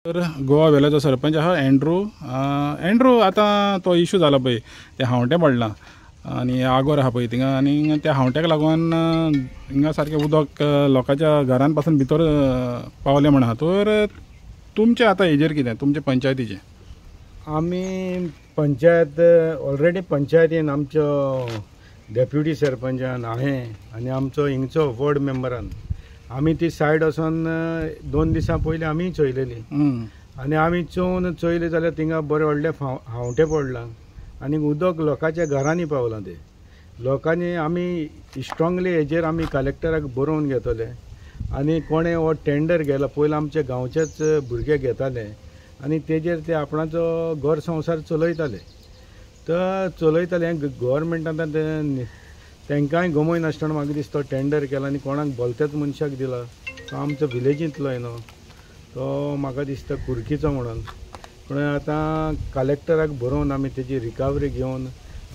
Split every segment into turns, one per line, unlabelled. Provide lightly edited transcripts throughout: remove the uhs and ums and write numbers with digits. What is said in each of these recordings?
तर गोवा वेलेचो सरपंच आहा एंड्रू आता तो इशू जाला पळय ते हावटें पडलां आनी आगोर आहा पळय थिंगा आनी त्या हावट्याक लागून हिंगा सारकें उदक लोकांच्या घरान पासून भितर पावलें म्हण आहा. तर तुमचें आतां हेजेर कितें तुमचे पंचायतीचें?
आमी पंचायत ऑलरेडी पंचायतीन आमचो डेप्युटी सरपंचान हांवें आनी आमचो हिंगचो वॉर्ड मेंबरान आमी ती सायड वचोन 2 दिसां पयलीं आमी चोयलेली आनी आमी चोयले जाल्यार थिंगा बरें व्हडलें हावटें पडलां आनी उदक लोकांच्या घरांनी पावलां. ते लोकांनी आमी स्ट्रॉंगली हेजेर आमी कलेक्टराक बरोवन घेतले आनी कोणें हो टेंडर गेला पयलीं आमचे गांवचेच भुरगे घेताले आनी तेजेर ते आपणाचो घर संवसार चलयताले. तर चलयताले गव्हर्मेंटान तांकांय गमय नासतना म्हाका दिसता टेंडर केला आनी कोणाक भलत्याच मनशाक दिला. तो आमचो विलेजींतलो न्हू तो म्हाका दिसता कुर्कीचो म्हणून. पूण आतां कलेक्टराक बरोवन आमी तेजी रिकवरी घेवन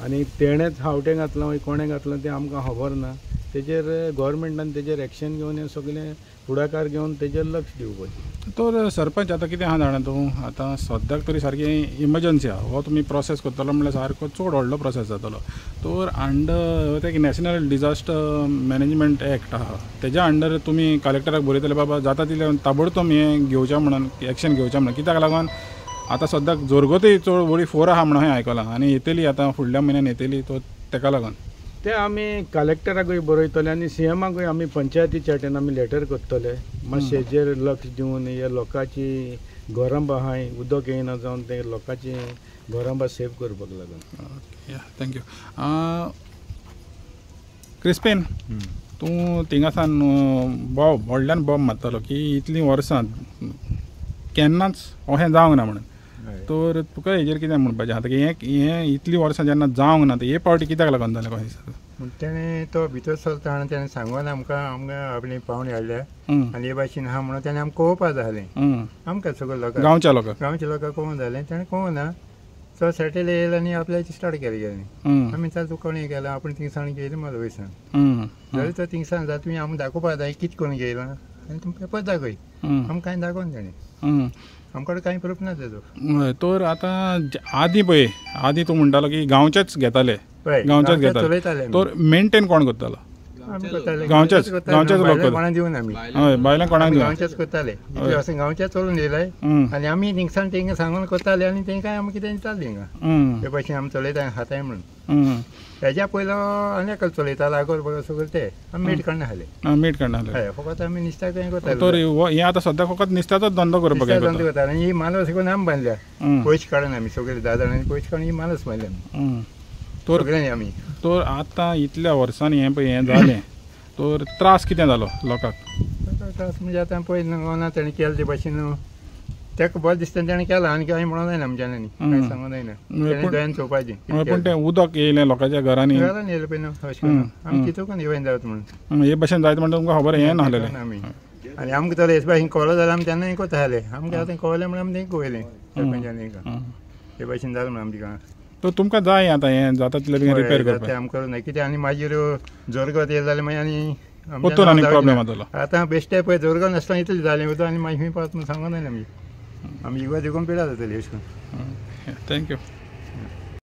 आनी तेणेच हावटें घातलां कोणें घातलां तें आमकां खबर ना. तेजेर गव्हर्मेंटान तेजेर एक्शन घेवन हें सगळें फुडाकार घेवन तेजेर लक्ष दिवपाचें.
तर सरपंच आतां कितें आहा जाणा तूं आतां सद्याक तरी सारकी इमर्जन्सी आहा. हो तुमी प्रोसेस करतलो म्हणल्यार सारको चड व्हडलो प्रोसेस जातलो. तर अंडर ते नॅशनल डिजास्टर मॅनेजमेंट एक्ट आहा तेज्या अंडर तुमी कलेक्टराक बरयतले बाबा जाता तितलें ताबडतोब हें घेवचें म्हणून एक्शन घेवचें म्हणून. कित्याक लागून आतां सद्याक जोरगोतूय चड व्हडी फोर आहा म्हणून हांवें आयकलां आनी येतली आतां फुडल्या म्हयन्यान येतली. तो तेका लागून
ते आमी कलेक्टराकूय बरयतले आनी सीएमाकूय आमी पंचायतीच्या वाटेन आमी लेटर करतले मातशें हेजेर लक्ष दिवन हे लोकांची घरांबा आहाय उदक येयना जावन ते लोकांची घरांबा सेव करपाक लागून.
थँक्यू. क्रिस्पेन तूं थिंगासान व्हडल्यान बॉम्ब मारतलो की इतलीं वर्सां केन्नाच अशें जावंक ना म्हणून. तर तुका हेजेर कितें म्हणपाचें आतां हें इतलीं वर्सां जेन्ना जावंक ना हे पावटी कित्याक लागून जालें कशें दिसता?
तेणें तो भितर सरतना तेणें सांगून आमकां आपले पावणे हाडल्या आनी हे भाशेन आहा म्हणून तेणें आमकां कळोवपा जालें. आमकां सगळ्या लोकांक गांवच्या लोकांक कळोवंक जालें. तेणें कळोवना तो सेटल येयलो आनी आपल्याची स्टार्ट केलें गेलें. आमी तातूंत कोणें गेलो आपूण थिंगसान गेले म्हाजो वयसान जाल्यार तो थिंगसान जाता तुवें आमकां दाखोवपा जाय कितें करून गेयलां आनी तुमी पेपर दाखय. आमकां कांय दाखोवन तेणें आमकां कांय प्रूफ ना तेजो.
तर आतां आदीं पळय आदीं तूं म्हणटालो की गांवचेच घेताले गांवचेच घेताले. तर मेंटेन कोण करतालो? गांवचेच लोक
कोणाक दिवन आमी
हय बायलांक कोणाक दिवन
गांवचेच करताले. अशें गांवचेच चलून येयलाय आनी आमी थिंगसान तेंकां सांगून करताले आनी तेंकां आमी कितें दिताले हिंगा ते भाशेन आमी चलयता खाताय म्हणून. हेज्या पयलो आनी एकलो चलयतालो आगोर बरो सगळें ते आमी मीठ काडून हाडले.
मीठ काडून हाडले
हय फकत आमी नुस्त्याक हें करताले.
तर हें आतां सद्याक फकत नुस्त्याचोच धंदो करपाक
धंदो करताले आनी ही मानस शिकून आमी बांदल्या पयशे काडून आमी सगळे 10 जाणांनी पयशे काडून ही मानस बांदल्या सगळ्यांनी आमी.
तर आतां इतल्या वर्सांनी हें पळय हें जालें तर त्रास कितें जालो लोकांक?
त्रास म्हणजे आतां पळय ना तेणें केलें ते भाशेन तेका बरें दिसता तेणें केलां आनी कांय म्हणूंक जायना आमच्यांनी कांय सांगूंक जायना. तेणें दोळ्यान चोवपाचें.
पूण तें उदक येयलें लोकांच्या घरांनी
येयलें पळय न्हू अशें करून आमी चिंतूंक येवं जाता म्हणून
हे भाशेन जायत म्हणटा तुमकां खबर हें नासलेलें
आमी आनी आमकां तर हेच भाशेन कळ्ळो जाल्यार आमी तेन्ना हें करताले. आमकां आतां कळ्ळें म्हणून आमी तेंकां वयलें सरपंचान तेंकां हे भाशेन जालें म्हणून आमच्या.
तर तुमकां जाय आतां हें जाता तितलें रिपेर करपाक
आमकां करूं ना कितें आनी मागीर जोरगत येयलें जाल्यार मागीर आनी
परतून आनी प्रॉब्लेम जातलो.
आतां बेश्टे पळय जोरगत नासतना इतलें जालें उदक आनी मागीर खंय पावता म्हणून सांगूंक जायना आमी इगो देखून पिड्यार जातली अशें करून.
थँक्यू.